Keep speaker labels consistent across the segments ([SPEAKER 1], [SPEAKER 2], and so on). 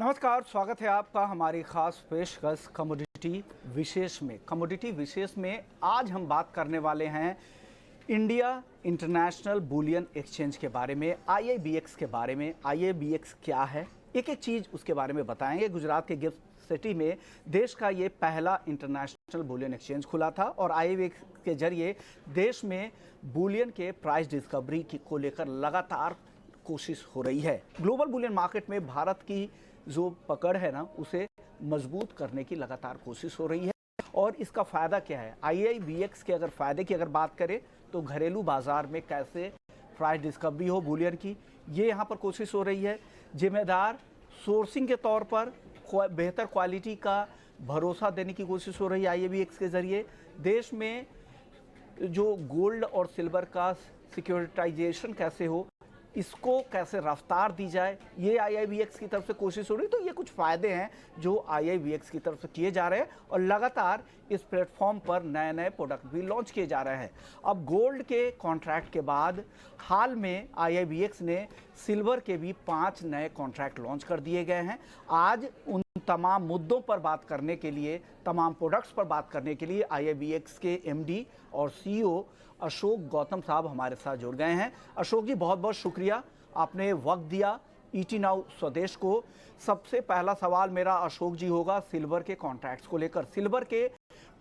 [SPEAKER 1] नमस्कार, स्वागत है आपका हमारी खास पेशकश कमोडिटी विशेष में आज हम बात करने वाले हैं इंडिया इंटरनेशनल बुलियन एक्सचेंज के बारे में, आईआईबीएक्स के बारे में। आईआईबीएक्स क्या है, एक एक चीज़ उसके बारे में बताएंगे। गुजरात के गिफ्ट सिटी में देश का ये पहला इंटरनेशनल बुलियन एक्सचेंज खुला था और आईआईबीएक्स के जरिए देश में बुलियन के प्राइस डिस्कवरी को लेकर लगातार कोशिश हो रही है। ग्लोबल बुलियन मार्केट में भारत की जो पकड़ है ना, उसे मजबूत करने की लगातार कोशिश हो रही है। और इसका फ़ायदा क्या है? आईआईबीएक्स के अगर फ़ायदे की अगर बात करें तो घरेलू बाजार में कैसे प्राइस डिस्कवरी हो बुलियन की, ये यहाँ पर कोशिश हो रही है। जिम्मेदार सोर्सिंग के तौर पर बेहतर क्वालिटी का भरोसा देने की कोशिश हो रही है आईआईबीएक्स के ज़रिए। देश में जो गोल्ड और सिल्वर का सिक्योरिटाइजेशन कैसे हो, इसको कैसे रफ्तार दी जाए, ये आईआईबीएक्स की तरफ से कोशिश हो रही है। तो ये कुछ फ़ायदे हैं जो आईआईबीएक्स की तरफ से किए जा रहे हैं और लगातार इस प्लेटफॉर्म पर नए नए प्रोडक्ट भी लॉन्च किए जा रहे हैं। अब गोल्ड के कॉन्ट्रैक्ट के बाद हाल में आईआईबीएक्स ने सिल्वर के भी 5 नए कॉन्ट्रैक्ट लॉन्च कर दिए गए हैं। आज उन तमाम मुद्दों पर बात करने के लिए, तमाम प्रोडक्ट्स पर बात करने के लिए आईआईबीएक्स के एमडी और सीईओ अशोक गौतम साहब हमारे साथ जुड़ गए हैं। अशोक जी, बहुत बहुत शुक्रिया, आपने वक्त दिया ईटी नाउ स्वदेश को। सबसे पहला सवाल मेरा अशोक जी होगा सिल्वर के कॉन्ट्रैक्ट्स को लेकर। सिल्वर के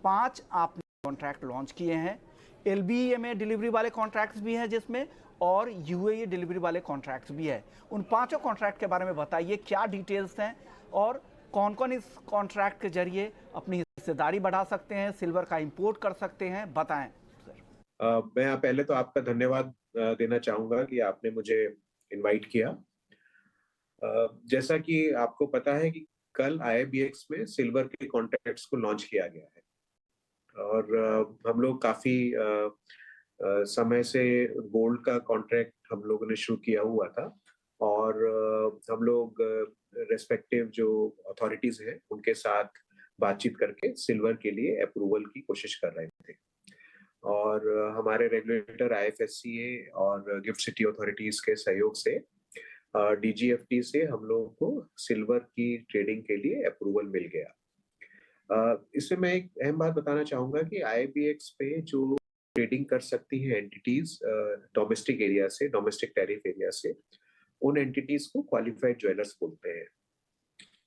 [SPEAKER 1] 5 आपने कॉन्ट्रैक्ट लॉन्च किए हैं। एलबीए में डिलीवरी वाले कॉन्ट्रैक्ट्स भी हैं जिसमें, और यूएई डिलीवरी वाले कॉन्ट्रैक्ट्स भी हैं। उन 5 कॉन्ट्रैक्ट के बारे में बताइए, क्या डिटेल्स हैं और कौन कौन इस कॉन्ट्रैक्ट के जरिए अपनी हिस्सेदारी बढ़ा सकते हैं, सिल्वर का इंपोर्ट कर सकते हैं, बताएं।
[SPEAKER 2] मैं पहले तो आपका धन्यवाद देना चाहूंगा कि आपने मुझे इनवाइट किया। जैसा कि आपको पता है कि कल आईआईबीएक्स में सिल्वर के कॉन्ट्रैक्ट्स को लॉन्च किया गया है और हम लोग काफी समय से गोल्ड का कॉन्ट्रैक्ट हम लोगों ने शुरू किया हुआ था और हम लोग रेस्पेक्टिव जो अथॉरिटीज हैं उनके साथ बातचीत करके सिल्वर के लिए अप्रूवल की कोशिश कर रहे थे। और हमारे रेगुलेटर आईएफएससीए और गिफ्ट सिटी अथॉरिटीज के सहयोग से डीजीएफटी से हम लोगों को सिल्वर की ट्रेडिंग के लिए अप्रूवल मिल गया। इससे मैं एक अहम बात बताना चाहूंगा कि आईबीएक्स पे जो ट्रेडिंग कर सकती हैं एंटिटीज डोमेस्टिक एरिया से, डोमेस्टिक टैरिफ एरिया से, उन एंटिटीज को क्वालिफाइड ज्वेलर्स बोलते हैं।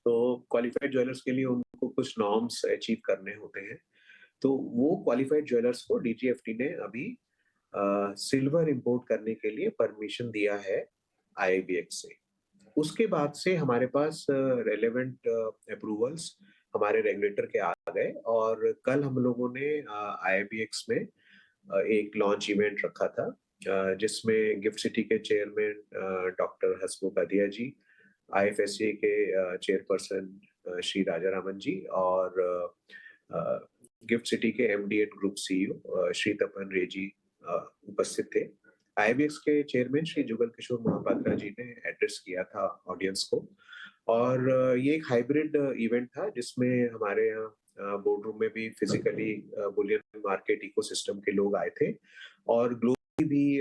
[SPEAKER 2] तो क्वालिफाइड ज्वेलर्स के लिए उनको कुछ नॉर्म्स अचीव करने होते हैं। तो वो क्वालिफाइड ज्वेलर्स को डीजीएफटी ने अभी सिल्वर इंपोर्ट करने के लिए परमिशन दिया है आईआईबीएक्स से। उसके बाद से हमारे पास रेलेवेंट अप्रूवल्स हमारे रेगुलेटर के आ गए और कल हम लोगों ने आईआईबीएक्स में एक लॉन्च इवेंट रखा था जिसमें गिफ्ट सिटी के chairman doctor Hasmukh Adhia ji, IFSC के चेयरपर्सन श्री राजा रामन जी और गिफ्ट सिटी के MD and group CEO Shri Tapan Ray ji उपस्थित थे। आईबीएक्स के चेयरमैन श्री जुगल किशोर महापात्रा जी ने एड्रेस किया था ऑडियंस को और ये एक हाइब्रिड इवेंट था जिसमें हमारे यहाँ बोर्ड रूम में भी फिजिकली बुलियन मार्केट इकोसिस्टम के लोग आए थे और ग्लोबली भी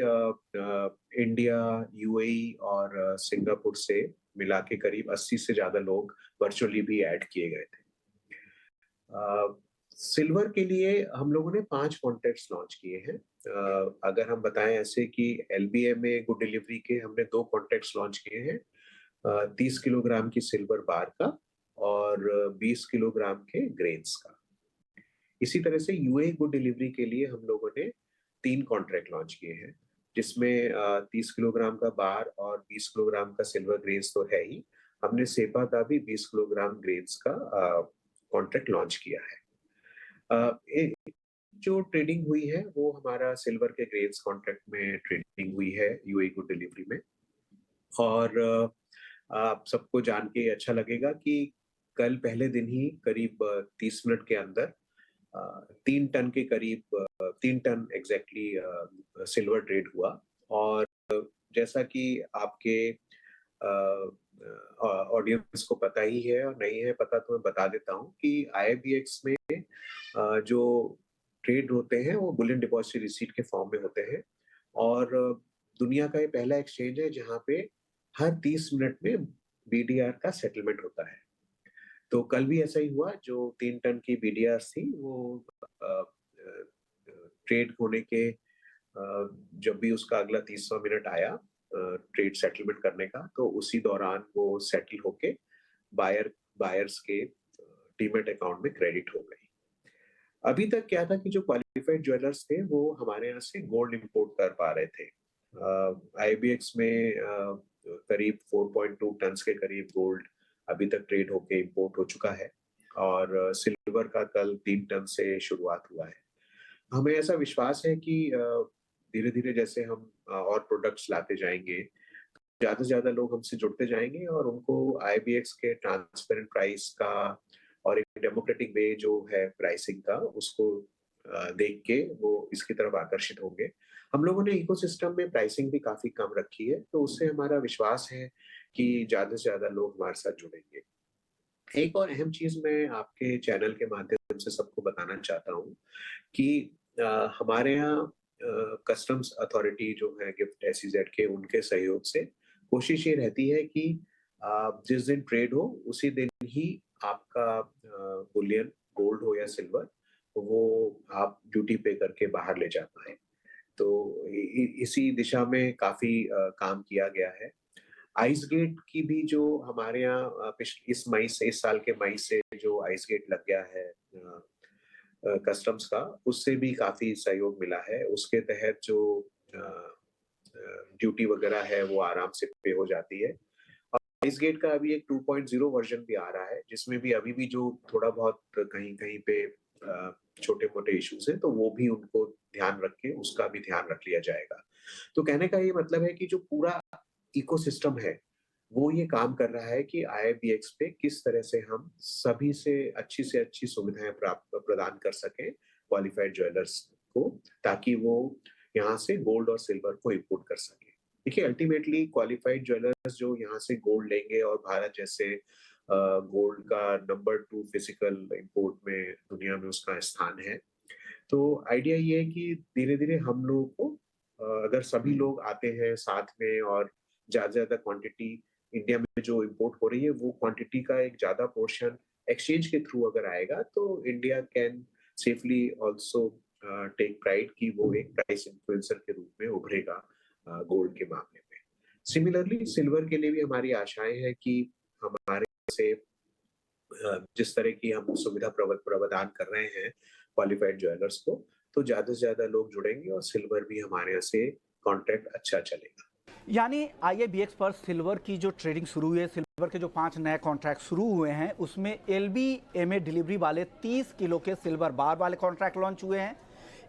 [SPEAKER 2] इंडिया, यूएई और सिंगापुर से मिला के करीब 80 से ज्यादा लोग वर्चुअली भी ऐड किए गए थे। सिल्वर के लिए हम लोगों ने 5 कॉन्ट्रैक्ट्स लॉन्च किए हैं। अगर हम बताएं ऐसे कि एलबीए में गुड डिलीवरी के हमने 2 कॉन्ट्रैक्ट्स लॉन्च किए हैं, 30 किलोग्राम की सिल्वर बार का और 20 किलोग्राम के ग्रेन्स का। इसी तरह से यूए गुड डिलीवरी के लिए हम लोगों ने 3 कॉन्ट्रैक्ट लॉन्च किए हैं जिसमें 30 किलोग्राम का बार और 20 किलोग्राम का सिल्वर ग्रेन्स तो है ही, हमने सेपा का भी 20 किलोग्राम ग्रेन्स का कॉन्ट्रैक्ट लॉन्च किया है। जो ट्रेडिंग हुई है वो हमारा सिल्वर के ग्रेन्स कॉन्ट्रैक्ट में ट्रेडिंग हुई है यूएई गुड डिलीवरी में और आप सबको जान के अच्छा लगेगा कि कल पहले दिन ही करीब 30 मिनट के अंदर 3 टन के करीब 3 टन एग्जैक्टली सिल्वर ट्रेड हुआ। और जैसा कि आपके ऑडियंस को पता ही है और नहीं है पता तो मैं बता देता हूँ कि आईआईबीएक्स में जो ट्रेड होते हैं वो बुलियन डिपॉजिटरी रिसीट के फॉर्म में होते हैं और दुनिया का ये पहला एक्सचेंज है जहाँ पे हर 30 मिनट में बीडीआर का सेटलमेंट होता है। तो कल भी ऐसा ही हुआ, जो 3 टन की बीडीआर्स थी वो ट्रेड होने के जब भी उसका अगला 30वां मिनट आया ट्रेड सेटलमेंट करने का, तो उसी दौरान वो सेटल होके बायर्स के डीमैट अकाउंट में क्रेडिट हो गई। अभी तक क्या था कि जो क्वालिफाइड ज्वेलर्स थे वो हमारे यहाँ से गोल्ड इंपोर्ट कर पा रहे थे। आईबीएक्स में करीब 4.2 टन के करीब गोल्ड अभी तक ट्रेड होके इंपोर्ट हो चुका है, और सिल्वर का कल 3 टन से शुरुआत हुआ है। हमें ऐसा विश्वास है कि धीरे धीरे जैसे हम और प्रोडक्ट्स लाते जाएंगे, ज्यादा से ज्यादा लोग हमसे जुड़ते जाएंगे और उनको आईबीएक्स के ट्रांसपेरेंट प्राइस का और एक डेमोक्रेटिक वे जो है प्राइसिंग का, उसको देख के वो इसकी तरफ आकर्षित होंगे। हम लोगों ने इकोसिस्टम में प्राइसिंग भी काफी कम रखी है, तो उससे हमारा विश्वास है कि ज्यादा से ज्यादा लोग हमारे साथ जुड़ेंगे। एक और अहम चीज मैं आपके चैनल के माध्यम से सबको बताना चाहता हूँ कि हमारे यहाँ कस्टम्स अथॉरिटी जो है गिफ्ट एसईजेड के, उनके सहयोग से कोशिश ये रहती है कि जिस दिन ट्रेड हो उसी दिन ही आपका बुलियन, गोल्ड हो या सिल्वर, वो आप ड्यूटी पे करके बाहर ले जा पाए। तो इसी दिशा में काफी काम किया गया है। आइस गेट की भी जो हमारे यहाँ इस साल के मई से जो आइस गेट लग गया है कस्टम्स का, उससे भी काफी सहयोग मिला है। उसके तहत जो ड्यूटी वगैरह है वो आराम से पे हो जाती है। और आइस गेट का अभी एक 2.0 वर्जन भी आ रहा है, जिसमें भी अभी भी जो थोड़ा बहुत कहीं कहीं पे छोटे मोटे इश्यूज हैं, तो वो भी उनको ध्यान रख के उसका भी ध्यान रख लिया जाएगा। तो कहने का ये मतलब है कि जो पूरा इकोसिस्टम है वो ये काम कर रहा है कि आईआईबीएक्स पे किस तरह से हम सभी से अच्छी सुविधाएं प्राप्त प्रदान कर सकें क्वालिफाइड ज्वेलर्स को, ताकि वो यहाँ से गोल्ड और सिल्वर को इंपोर्ट कर सके। देखिए, अल्टीमेटली क्वालिफाइड ज्वेलर्स जो यहाँ से गोल्ड लेंगे, और भारत जैसे गोल्ड का नंबर 2 फिजिकल इंपोर्ट में दुनिया में उसका स्थान है, तो आइडिया ये है कि धीरे धीरे हम लोगों को अगर सभी लोग आते हैं साथ में और ज्यादा से ज्यादा क्वांटिटी इंडिया में जो इंपोर्ट हो रही है, वो क्वांटिटी का एक ज्यादा पोर्शन एक्सचेंज के थ्रू अगर आएगा, तो India can safely also take pride कि वो एक प्राइस इन्फ्लुएंसर के रूप में उभरेगा गोल्ड के मामले में। सिमिलरली सिल्वर के लिए भी हमारी आशाएं हैं कि हमारे से जिस तरह की हम सुविधा प्रदान कर रहे हैं क्वालिफाइड ज्वेलर्स को, तो ज्यादा से ज्यादा लोग जुड़ेंगे और सिल्वर भी हमारे यहाँ से कॉन्ट्रैक्ट अच्छा चलेगा।
[SPEAKER 1] यानी आईएबीएक्स पर सिल्वर की जो ट्रेडिंग शुरू हुई है, सिल्वर के जो 5 नए कॉन्ट्रैक्ट शुरू हुए हैं, उसमें एलबीएमए डिलीवरी वाले 30 किलो के सिल्वर बार वाले कॉन्ट्रैक्ट लॉन्च हुए हैं।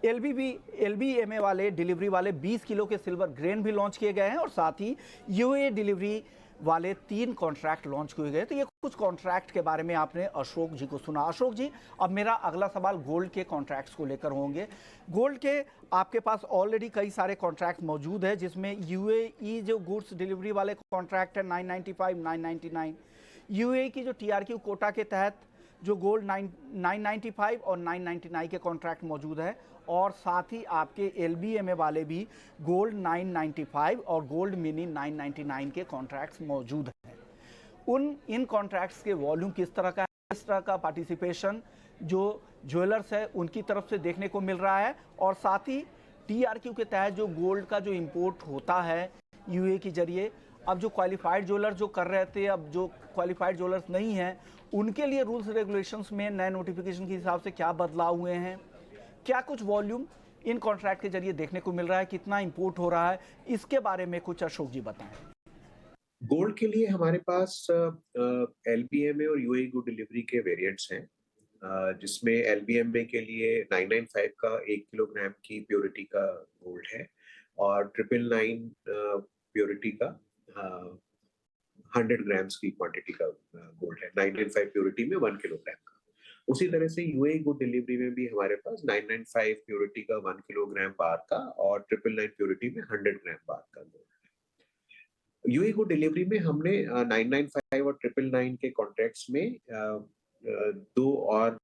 [SPEAKER 1] एलबीएमए वाले डिलीवरी वाले 20 किलो के सिल्वर ग्रेन भी लॉन्च किए गए हैं, और साथ ही यूए डिलीवरी वाले 3 कॉन्ट्रैक्ट लॉन्च किए गए। तो ये कुछ कॉन्ट्रैक्ट के बारे में आपने अशोक जी को सुना। अशोक जी, अब मेरा अगला सवाल गोल्ड के कॉन्ट्रैक्ट्स को लेकर होंगे। गोल्ड के आपके पास ऑलरेडी कई सारे कॉन्ट्रैक्ट मौजूद है, जिसमें यूएई जो गुड्स डिलीवरी वाले कॉन्ट्रैक्ट है 995, 999, यूएई की जो टीआरक्यू कोटा के तहत जो गोल्ड 995 और 999 के कॉन्ट्रैक्ट मौजूद है, और साथ ही आपके एलबीएमए वाले भी गोल्ड 995 और गोल्ड मिनी 999 के कॉन्ट्रैक्ट्स मौजूद हैं। इन कॉन्ट्रैक्ट्स के वॉल्यूम किस तरह का है, किस तरह का पार्टिसिपेशन जो ज्वेलर्स है उनकी तरफ से देखने को मिल रहा है, और साथ ही टीआरक्यू के तहत जो गोल्ड का जो इंपोर्ट होता है यूए के जरिए, अब जो क्वालिफाइड ज्वेलर्स जो कर रहे थे, अब जो क्वालिफाइड ज्वेलर्स नहीं हैं, उनके लिए रूल्स रेगुलेशंस में नए नोटिफिकेशन के हिसाब से क्या बदलाव हुए हैं, क्या कुछ वॉल्यूम इन कॉन्ट्रैक्ट के जरिए देखने को मिल रहा है, कितना इंपोर्ट हो रहा है, इसके बारे में कुछ अशोक जी बताएं।
[SPEAKER 2] गोल्ड के लिए हमारे पास एलबीएमए और यूएई गुड डिलीवरी के वेरिएंट्स हैं, जिसमें एलबीएमए के लिए 995 का 1 किलोग्राम की प्योरिटी का गोल्ड है, और 999 प्योरिटी का 100 ग्राम्स की क्वांटिटी का गोल्ड है। 995 प्योरिटी में 1 किलोग्राम का। उसी तरह से यूएई गुड डिलीवरी में भी हमारे पास 995 प्योरिटी का 1 किलोग्राम बार का और 999 प्योरिटी में 100 ग्राम बार का गोल्ड है। यूएई गुड डिलीवरी में हमने 995 और 999 के कॉन्ट्रैक्ट्स में 2 और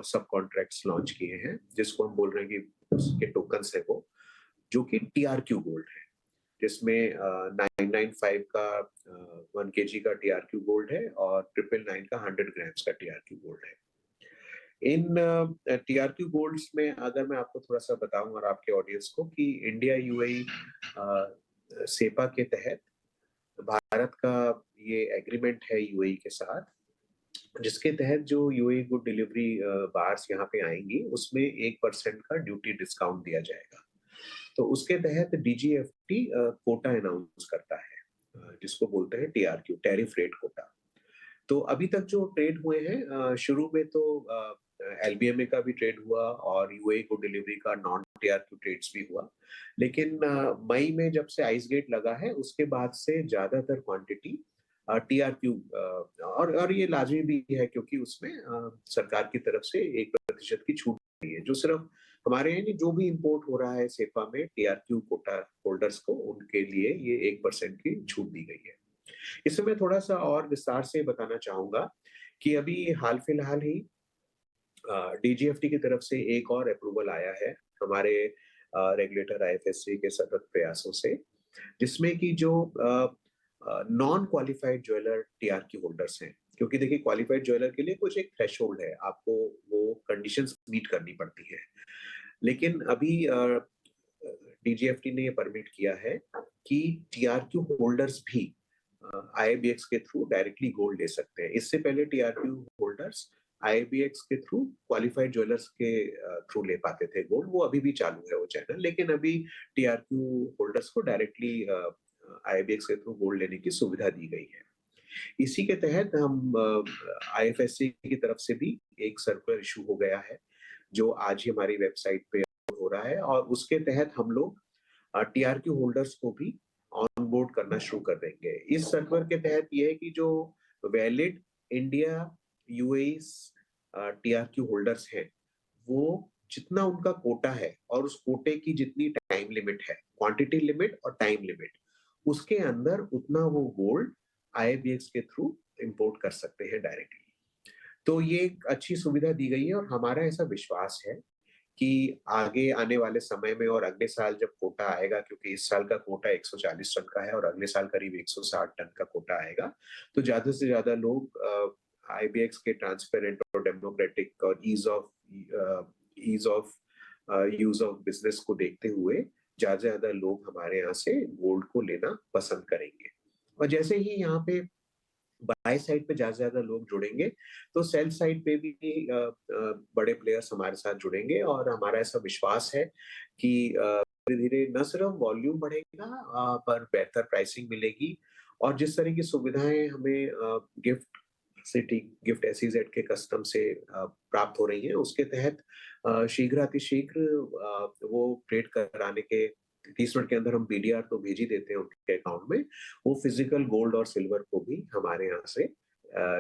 [SPEAKER 2] सब कॉन्ट्रैक्ट्स लॉन्च किए हैं, जिसको हम बोल रहे हैं कि उसके टोकन्स है वो, जो कि टीआरक्यू गोल्ड है। जिसमें 995 का 1 kg का TRQ गोल्ड है और 999 का 100 ग्राम्स का TRQ गोल्ड है। इन TRQ गोल्ड्स में अगर मैं आपको थोड़ा सा बताऊं और आपके ऑडियंस को कि इंडिया यूएई सेपा के तहत भारत का ये एग्रीमेंट है यूएई के साथ, जिसके तहत जो यूएई गुड डिलीवरी बार्स यहाँ पे आएंगी उसमें 1% का ड्यूटी डिस्काउंट दिया जाएगा। तो उसके तहत डीजीएफटी कोटा अनाउंस करता है, जिसको बोलते हैं टीआरक्यू, टैरिफ रेट कोटा। तो अभी तक जो ट्रेड हुए हैं, शुरू में तो एलबीएमए का भी ट्रेड हुआ और यूएई को डिलीवरी का नॉन टीआरक्यू ट्रेड्स भी हुआ, लेकिन मई में जब से आइस गेट लगा है उसके बाद से ज्यादातर क्वांटिटी टीआरक्यू, और ये लाजमी भी है क्योंकि उसमें सरकार की तरफ से 1% की छूट दी है, जो सिर्फ हमारे यानी जो भी इंपोर्ट हो रहा है सेपा में टीआरक्यू कोटा होल्डर्स को, उनके लिए ये 1% की छूट दी गई है। इसमें मैं थोड़ा सा और विस्तार से बताना चाहूंगा कि अभी हाल फिलहाल ही डीजीएफटी की तरफ से एक और अप्रूवल आया है हमारे रेगुलेटर आईएफएससी के सतत प्रयासों से, जिसमें कि जो नॉन क्वालिफाइड ज्वेलर टीआरक्यू होल्डर्स हैं, क्योंकि देखिए क्वालिफाइड ज्वेलर के लिए कुछ एक थ्रेशोल्ड है, आपको वो कंडीशंस मीट करनी पड़ती है, लेकिन अभी डीजीएफटी ने ये परमिट किया है कि टीआरक्यू होल्डर्स भी आईबीएक्स के थ्रू डायरेक्टली गोल्ड ले सकते हैं। इससे पहले टीआरक्यू होल्डर्स आईबीएक्स के थ्रू क्वालिफाइड ज्वेलर्स के थ्रू ले पाते थे गोल्ड, वो अभी भी चालू है वो चैनल, लेकिन अभी टीआरक्यू होल्डर्स को डायरेक्टली आईबीएक्स के थ्रू गोल्ड लेने की सुविधा दी गई है। इसी के तहत हम आईएफएससी की तरफ से भी एक सर्कुलर इशू हो गया है, जो आज ही हमारी वेबसाइट पे हो रहा है, और उसके तहत हम लोग टीआरक्यू होल्डर्स को भी ऑन बोर्ड करना शुरू कर देंगे। इस सर्कुलर के तहत ये है कि जो वैलिड इंडिया यूएई टीआरक्यू होल्डर्स हैं, वो जितना उनका कोटा है और उस कोटे की जितनी टाइम लिमिट है, क्वांटिटी लिमिट और टाइम लिमिट, उसके अंदर उतना वो गोल्ड आईबीएक्स के थ्रू इंपोर्ट कर सकते हैं डायरेक्टली। तो ये एक अच्छी सुविधा दी गई है और हमारा ऐसा विश्वास है कि आगे आने वाले समय में और अगले साल जब कोटा आएगा, क्योंकि इस साल का कोटा 140 टन का है और अगले साल करीब 160 टन का कोटा आएगा, तो ज्यादा से ज्यादा लोग आईबीएक्स के ट्रांसपेरेंट और डेमोक्रेटिक और ease of use of business को देखते हुए ज्यादा से ज्यादा लोग हमारे यहाँ से गोल्ड को लेना पसंद करेंगे। और जैसे ही यहाँ पे बाय साइड पे ज्यादा से ज्यादा लोग जुड़ेंगे, तो सेल साइड पे भी बड़े प्लेयर्स हमारे साथ जुड़ेंगे, और हमारा ऐसा विश्वास है कि धीरे धीरे न सिर्फ वॉल्यूम बढ़ेगा पर बेहतर प्राइसिंग मिलेगी, और जिस तरह की सुविधाएं हमें गिफ्ट सिटी गिफ्ट एसईजेड के कस्टम से प्राप्त हो रही हैं, उसके तहत शीघ्र अतिशीघ्र वो ट्रेड कराने के 30 मिनट के अंदर हम बीडीआर तो भेज ही देते हैं उनके अकाउंट में, वो फिजिकल गोल्ड और सिल्वर को भी हमारे यहाँ से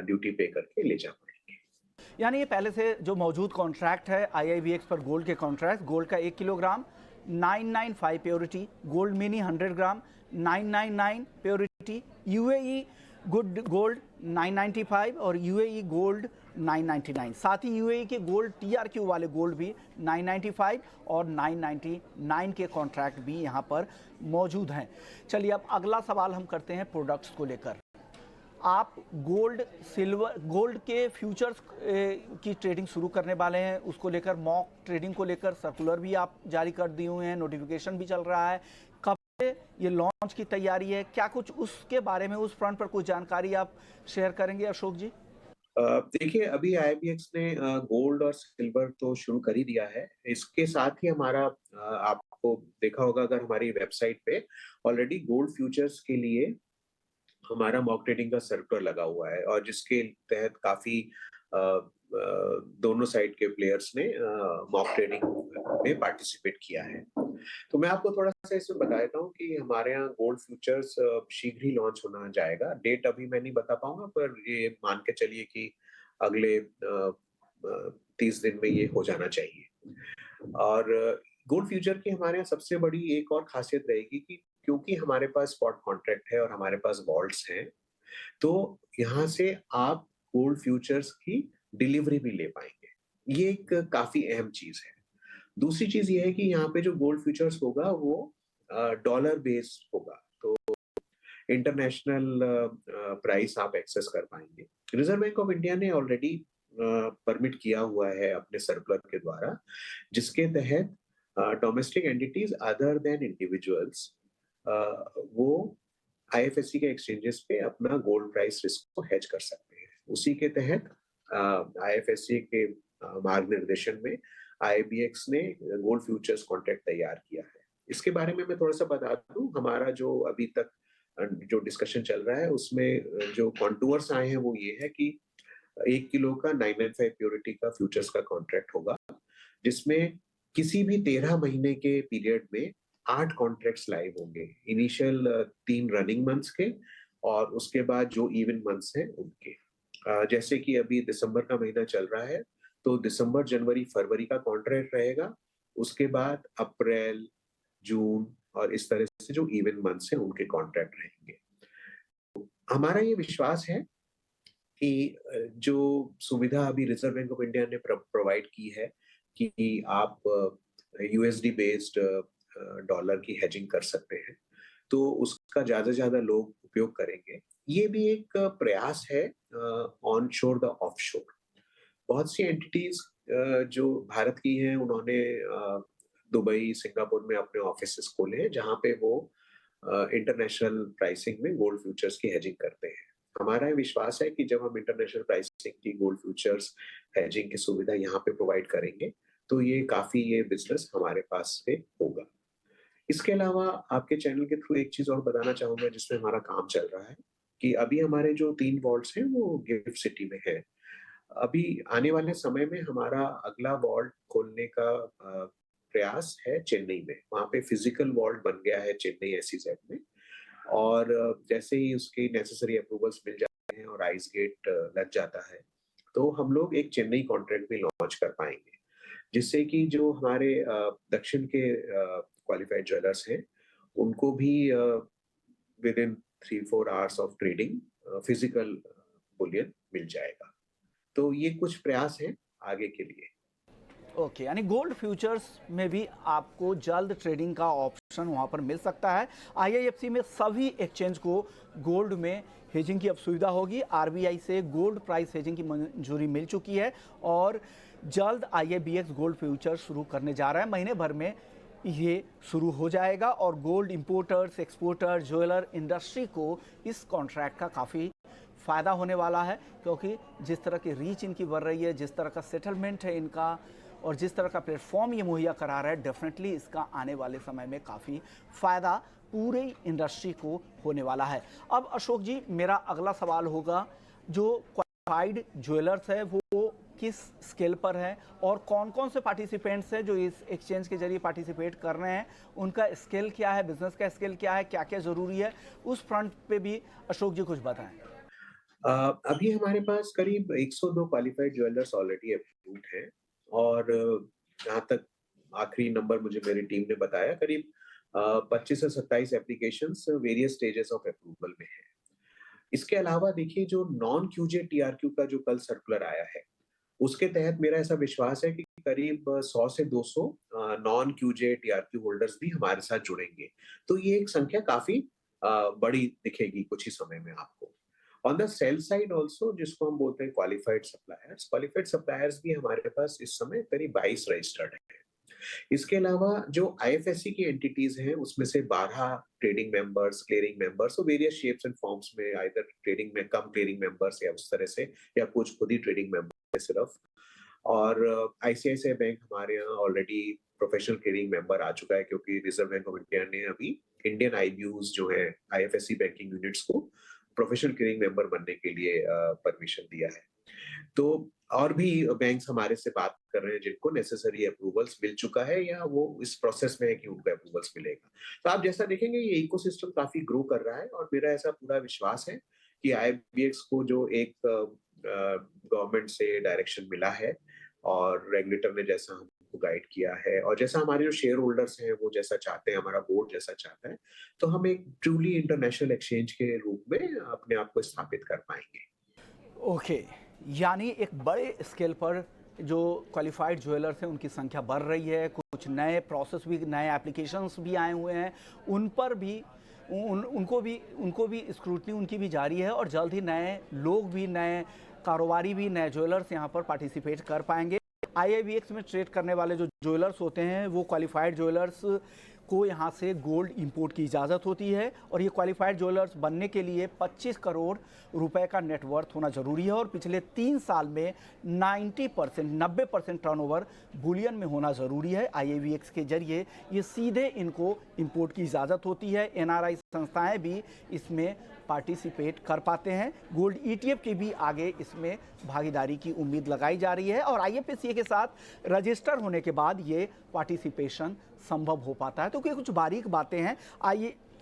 [SPEAKER 2] ड्यूटी पे करके ले जा पाएंगे।
[SPEAKER 1] यानी ये पहले से जो मौजूद कॉन्ट्रैक्ट है आईआईबीएक्स पर गोल्ड के कॉन्ट्रैक्ट, गोल्ड का 1 किलोग्राम 995 प्योरिटी, गोल्ड मिनी 100 ग्राम 999 प्योरिटी, यूएई गुड गोल्ड 995 और यूएई गोल्ड 999, साथ ही यूएई के गोल्ड टीआरक्यू वाले गोल्ड भी 995 और 999 के कॉन्ट्रैक्ट भी यहाँ पर मौजूद हैं। चलिए अब अगला सवाल हम करते हैं प्रोडक्ट्स को लेकर। आप गोल्ड सिल्वर गोल्ड के फ्यूचर्स की ट्रेडिंग शुरू करने वाले हैं, उसको लेकर मॉक ट्रेडिंग को लेकर सर्कुलर भी आप जारी कर दिए हुए हैं, नोटिफिकेशन भी चल रहा है, कब से ये लॉन्च की तैयारी है, क्या कुछ उसके बारे में उस फ्रंट पर कुछ जानकारी आप शेयर करेंगे अशोक जी?
[SPEAKER 2] देखिए अभी आईबीएक्स ने गोल्ड और सिल्वर तो शुरू कर ही दिया है, इसके साथ ही हमारा आपको देखा होगा अगर हमारी वेबसाइट पे ऑलरेडी गोल्ड फ्यूचर्स के लिए हमारा मॉक ट्रेडिंग का सर्कुलर लगा हुआ है, और जिसके तहत काफी दोनों साइड के प्लेयर्स ने मॉक ट्रेडिंग में पार्टिसिपेट किया है। तो मैं आपको थोड़ा सा इसमें बता देता हूँ कि हमारे यहाँ गोल्ड फ्यूचर्स शीघ्र ही लॉन्च होना जाएगा। डेट अभी मैं नहीं बता पाऊंगा, पर ये मान के चलिए कि अगले 30 दिन में ये हो जाना चाहिए। और गोल्ड फ्यूचर की हमारे यहाँ सबसे बड़ी एक और खासियत रहेगी कि क्योंकि हमारे पास स्पॉट कॉन्ट्रैक्ट है और हमारे पास वॉल्ट्स हैं, तो यहाँ से आप गोल्ड फ्यूचर्स की डिलीवरी भी ले पाएंगे। ये एक काफी अहम चीज है। दूसरी चीज ये है कि यहाँ पे जो गोल्ड फ्यूचर्स होगा वो डॉलर बेस्ड होगा, तो इंटरनेशनल प्राइस आप एक्सेस कर पाएंगे। रिजर्व बैंक ऑफ इंडिया ने ऑलरेडी परमिट किया हुआ है अपने सर्कुलर के द्वारा, जिसके तहत domestic entities other than individuals वो आईएफएससी के एक्सचेंजेस पे अपना गोल्ड प्राइस रिस्क को हेज कर सकते हैं। उसी के तहत आईएफएससी के मार्ग निर्देशन में आईबीएक्स ने गोल्ड फ्यूचर्स कॉन्ट्रैक्ट तैयार किया है। इसके बारे में मैं थोड़ा सा बता दूं, हमारा जो अभी तक जो डिस्कशन चल रहा है उसमें जो कॉन्टूर्स आए हैं वो ये है कि 1 किलो का 995 प्योरिटी का फ्यूचर्स का कॉन्ट्रैक्ट होगा, जिसमें किसी भी 13 महीने के पीरियड में 8 कॉन्ट्रैक्ट्स लाइव होंगे। इनिशियल 3 रनिंग मंथ्स के और उसके बाद जो इवन मंथ्स हैं उनके। जैसे कि अभी दिसंबर का महीना चल रहा है, तो दिसंबर, जनवरी, फरवरी का कॉन्ट्रैक्ट रहेगा। उसके बाद अप्रैल, जून और इस तरह से जो इवन मंथ्स हैं उनके कॉन्ट्रैक्ट रहेंगे। हमारा ये विश्वास है कि जो सुविधा अभी रिजर्व बैंक ऑफ इंडिया ने प्रोवाइड की है कि आप यूएसडी बेस्ड डॉलर की हेजिंग कर सकते हैं, तो उसका ज्यादा से ज्यादा लोग उपयोग करेंगे। ये भी एक प्रयास है ऑन शोर द ऑफ शोर। बहुत सी एंटिटीज जो भारत की हैं, उन्होंने दुबई, सिंगापुर में अपने ऑफिसेस खोले हैं, जहां पे वो इंटरनेशनल प्राइसिंग में गोल्ड फ्यूचर्स की हेजिंग करते हैं। हमारा विश्वास है कि जब हम इंटरनेशनल प्राइसिंग की गोल्ड फ्यूचर्स हेजिंग की सुविधा यहाँ पे प्रोवाइड करेंगे, तो ये बिजनेस हमारे पास से होगा। इसके अलावा आपके चैनल के थ्रू एक चीज और बताना चाहूंगा जिसमें हमारा काम चल रहा है, कि अभी हमारे जो 3 वॉल्ट्स हैं वो गिफ्ट सिटी में है। अभी आने वाले समय में हमारा अगला वॉल्ट खोलने का प्रयास है चेन्नई में। वहाँ पे फिजिकल वॉल्ट बन गया है चेन्नई एसईजेड में, और जैसे ही उसके नेसेसरी अप्रूवल्स मिल जाते हैं और आइस गेट लग जाता है, तो हम लोग एक चेन्नई कॉन्ट्रैक्ट भी लॉन्च कर पाएंगे, जिससे कि जो हमारे दक्षिण के क्वालिफाइड ज्वेलर्स हैं, उनको भी within 3-4 hours of trading physical bullion मिल जाएगा। तो ये कुछ प्रयास हैं आगे के लिए।
[SPEAKER 1] ओके, यानी गोल्ड फ्यूचर्स में भी आपको जल्द ट्रेडिंग का ऑप्शन वहां पर मिल सकता है। आईआईएफसी में सभी एक्सचेंज को गोल्ड में हेजिंग की अब सुविधा होगी। आरबीआई से गोल्ड प्राइस हेजिंग की मंजूरी मिल चुकी है और जल्द आईआईबीएक्स गोल्ड फ्यूचर शुरू करने जा रहा है। महीने भर में ये शुरू हो जाएगा और gold importers, exporter, jeweller industry को इस कॉन्ट्रैक्ट का काफ़ी फ़ायदा होने वाला है, क्योंकि जिस तरह की रीच इनकी बढ़ रही है, जिस तरह का सेटलमेंट है इनका और जिस तरह का प्लेटफॉर्म ये मुहैया करा रहा है, डेफिनेटली इसका आने वाले समय में काफ़ी फ़ायदा पूरी इंडस्ट्री को होने वाला है। अब अशोक जी, मेरा अगला सवाल होगा, जो क्वालिफाइड ज्वेलर्स है वो किस स्केल पर है और कौन कौन से पार्टिसिपेंट्स हैं जो इस एक्सचेंज के जरिए पार्टिसिपेट कर रहे हैं, उनका स्केल क्या है, बिजनेस का स्केल क्या है, क्या क्या ज़रूरी है, उस फ्रंट पे भी अशोक जी कुछ बताएं।
[SPEAKER 2] अभी हमारे पास करीब 102 क्वालिफाइड ज्वेलर्स ऑलरेडी अप्रूव्ड हैं, और जहाँ तक आखिरी नंबर मुझे मेरी टीम ने बताया, करीब 25 से 27 applications various stages of approval में है। इसके अलावा देखिए, जो नॉन क्यूजे टीआरक्यू का जो कल सर्कुलर आया है, उसके तहत मेरा ऐसा विश्वास है कि करीब 100 से 200 नॉन क्यूजे टीआरक्यू होल्डर्स भी हमारे साथ जुड़ेंगे। तो ये एक संख्या काफी बड़ी दिखेगी कुछ ही समय में आपको। On the sell side also, जिसको हम बोलते हैं क्वालिफाइड सप्लायर्स भी हमारे पास इस समय करीब 22 रजिस्टर्ड है। इसके अलावा जो आईएफएससी की एंटिटीज हैं, उसमें से 12 ट्रेडिंग मेंबर्स, क्लियरिंग मेंबर्स, तो वेरियस शेप्स एंड फॉर्म्स में, आइदर ट्रेडिंग में कम क्लियरिंग मेंबर्स या उस तरह से, या कुछ खुद ही ट्रेडिंग मेंबर सिर्फ। और आईसीआईसीआई बैंक हमारे यहाँ ऑलरेडी प्रोफेशनल क्लियरिंग मेंबर आ चुका है, क्योंकि रिजर्व बैंक ऑफ इंडिया ने अभी इंडियन आईबीयूज जो है आईएफएससी बैंकिंग यूनिट्स को प्रोफेशनल क्लियरिंग मेंबर बनने के लिए परमिशन दिया है। तो और भी बैंक्स हमारे से बात कर रहे हैं जिनको नेसेसरी अप्रूवल्स मिल चुका है, या वो इस प्रोसेस में है कि उनको अप्रूवल्स मिलेगा। तो आप जैसा देखेंगे, ये इकोसिस्टम काफी ग्रो कर रहा है, और मेरा ऐसा पूरा विश्वास है कि आईबीएक्स को जो एक गवर्नमेंट से डायरेक्शन मिला है और रेगुलेटर ने जैसा हमको गाइड किया है, और जैसा हमारे जो शेयर होल्डर्स हैं वो जैसा चाहते हैं, हमारा बोर्ड जैसा चाहता है, तो हम एक ट्रूली इंटरनेशनल एक्सचेंज के रूप में अपने आप को स्थापित कर पाएंगे।
[SPEAKER 1] ओके, यानी एक बड़े स्केल पर जो क्वालिफाइड ज्वेलर्स हैं उनकी संख्या बढ़ रही है, कुछ नए प्रोसेस भी, नए एप्लीकेशंस भी आए हुए हैं, उन पर भी उनको भी स्क्रूटनी उनकी भी जारी है और जल्द ही नए लोग भी, नए कारोबारी भी, नए ज्वेलर्स यहाँ पर पार्टिसिपेट कर पाएंगे। IIBX में ट्रेड करने वाले जो ज्वेलर्स होते हैं वो क्वालिफाइड ज्वेलर्स को यहाँ से गोल्ड इंपोर्ट की इजाज़त होती है और ये क्वालिफाइड ज्वेलर्स बनने के लिए 25 करोड़ रुपए का नेटवर्थ होना ज़रूरी है और पिछले 3 साल में 90% टर्नओवर बुलियन में होना ज़रूरी है। IIBX के जरिए ये सीधे इनको इंपोर्ट की इजाज़त होती है। NRI संस्थाएं भी इसमें पार्टिसिपेट कर पाते हैं। गोल्ड ETF की भी आगे इसमें भागीदारी की उम्मीद लगाई जा रही है और IFSC के साथ रजिस्टर होने के बाद ये पार्टिसिपेशन संभव हो पाता है। तो कुछ बारीक बातें हैं।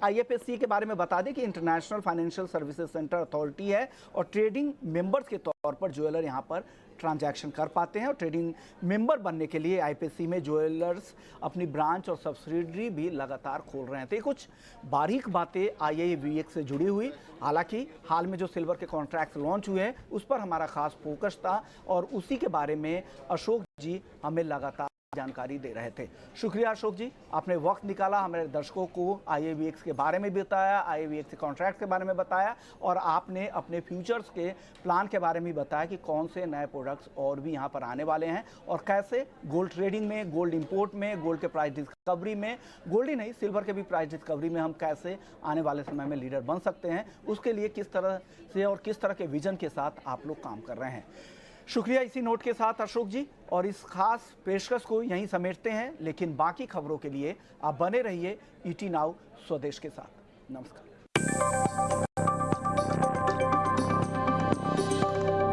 [SPEAKER 1] IFSC के बारे में बता दें कि international financial services centre authority है और ट्रेडिंग मेंबर्स के तौर पर ज्वेलर यहाँ पर ट्रांजैक्शन कर पाते हैं और ट्रेडिंग मेंबर बनने के लिए IFSC में ज्वेलर्स अपनी ब्रांच और सब्सिडरी भी लगातार खोल रहे हैं। तो ये कुछ बारीक बातें IIBX से जुड़ी हुई। हालांकि हाल में जो सिल्वर के कॉन्ट्रैक्ट्स लॉन्च हुए हैं उस पर हमारा खास फोकस था और उसी के बारे में अशोक जी हमें लगातार जानकारी दे रहे थे। शुक्रिया अशोक जी, आपने वक्त निकाला, हमारे दर्शकों को IIBX के बारे में भी बताया, IIBX के कॉन्ट्रैक्ट के बारे में बताया और आपने अपने फ्यूचर्स के प्लान के बारे में बताया कि कौन से नए प्रोडक्ट्स और भी यहाँ पर आने वाले हैं और कैसे गोल्ड ट्रेडिंग में, गोल्ड इंपोर्ट में, गोल्ड के प्राइस डिस्कवरी में, गोल्ड ही नहीं सिल्वर के भी प्राइस डिस्कवरी में हम कैसे आने वाले समय में लीडर बन सकते हैं, उसके लिए किस तरह से और किस तरह के विजन के साथ आप लोग काम कर रहे हैं। शुक्रिया इसी नोट के साथ अशोक जी, और इस खास पेशकश को यहीं समेटते हैं, लेकिन बाकी खबरों के लिए आप बने रहिए ET नाउ स्वदेश के साथ। नमस्कार।